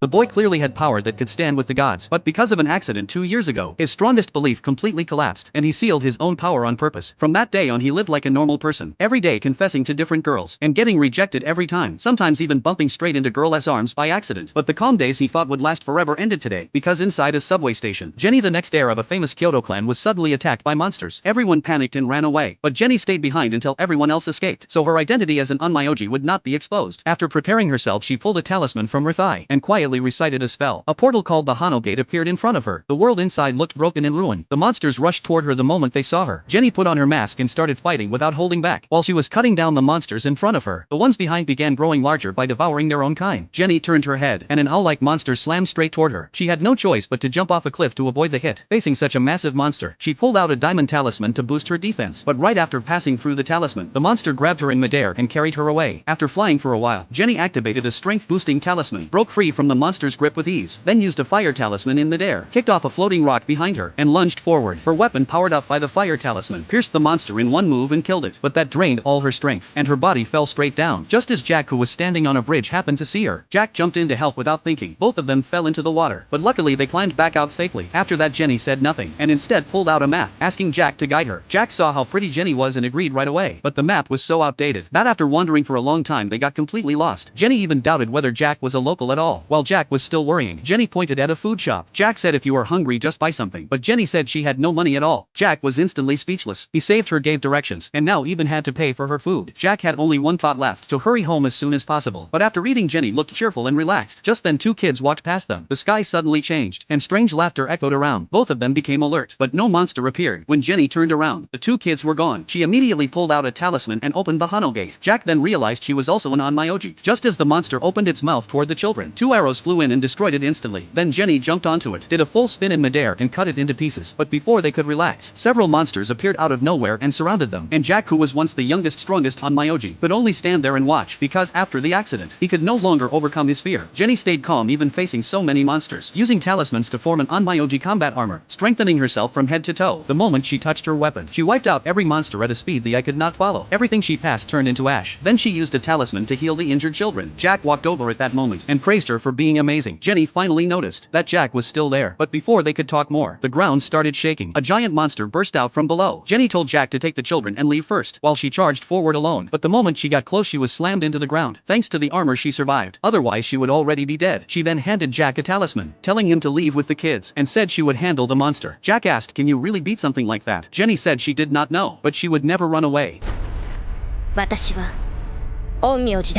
The boy clearly had power that could stand with the gods, but because of an accident 2 years ago, his strongest belief completely collapsed, and he sealed his own power on purpose. From that day on he lived like a normal person, every day confessing to different girls, and getting rejected every time, sometimes even bumping straight into girls' arms by accident. But the calm days he thought would last forever ended today, because inside a subway station, Jenny, the next heir of a famous Kyoto clan, was suddenly attacked by monsters. Everyone panicked and ran away, but Jenny stayed behind until everyone else escaped, so her identity as an onmyoji would not be exposed. After preparing herself, she pulled a talisman from her thigh, and quietly recited a spell. A portal called the Hano Gate appeared in front of her. The world inside looked broken and ruined. The monsters rushed toward her the moment they saw her. Jenny put on her mask and started fighting without holding back. While she was cutting down the monsters in front of her, the ones behind began growing larger by devouring their own kind. Jenny turned her head, and an owl-like monster slammed straight toward her. She had no choice but to jump off a cliff to avoid the hit. Facing such a massive monster, she pulled out a diamond talisman to boost her defense. But right after passing through the talisman, the monster grabbed her in midair and carried her away. After flying for a while, Jenny activated a strength-boosting talisman, broke free from the monster's grip with ease, then used a fire talisman in midair, kicked off a floating rock behind her, and lunged forward. Her weapon, powered up by the fire talisman, pierced the monster in one move and killed it. But that drained all her strength, and her body fell straight down. Just as Jack, who was standing on a bridge, happened to see her, Jack jumped in to help without thinking. Both of them fell into the water, but luckily they climbed back out safely. After that, Jenny said nothing, and instead pulled out a map, asking Jack to guide her. Jack saw how pretty Jenny was and agreed right away, but the map was so outdated that after wandering for a long time they got completely lost. Jenny even doubted whether Jack was a local at all. While Jack was still worrying, Jenny pointed at a food shop. Jack said if you are hungry just buy something, but Jenny said she had no money at all. Jack was instantly speechless. He saved her, gave directions, and now even had to pay for her food. Jack had only one thought left, to hurry home as soon as possible. But after eating, Jenny looked cheerful and relaxed. Just then two kids walked past them. The sky suddenly changed, and strange laughter echoed around. Both of them became alert, but no monster appeared. When Jenny turned around, the two kids were gone. She immediately pulled out a talisman and opened the Hano Gate. Jack then realized she was also an onmyoji. Just as the monster opened its mouth toward the children, two arrows flew in and destroyed it instantly. Then Jenny jumped onto it, did a full spin in midair and cut it into pieces. But before they could relax, several monsters appeared out of nowhere and surrounded them. And Jack, who was once the youngest, strongest onmyoji, could only stand there and watch, because after the accident, he could no longer overcome his fear. Jenny stayed calm even facing so many monsters, using talismans to form an onmyoji combat armor, strengthening herself from head to toe. The moment she touched her weapon, she wiped out every monster at a speed the eye could not follow. Everything she passed turned into ash. Then she used a talisman to heal the injured children. Jack walked over at that moment and praised her for being amazing. Jenny finally noticed that Jack was still there, but before they could talk more, the ground started shaking. A giant monster burst out from below. Jenny told Jack to take the children and leave first, while she charged forward alone. But the moment she got close, she was slammed into the ground. Thanks to the armor, she survived. Otherwise, she would already be dead. She then handed Jack a talisman, telling him to leave with the kids, and said she would handle the monster. Jack asked, "Can you really beat something like that?" Jenny said she did not know, but she would never run away. 私は陰陽師だ。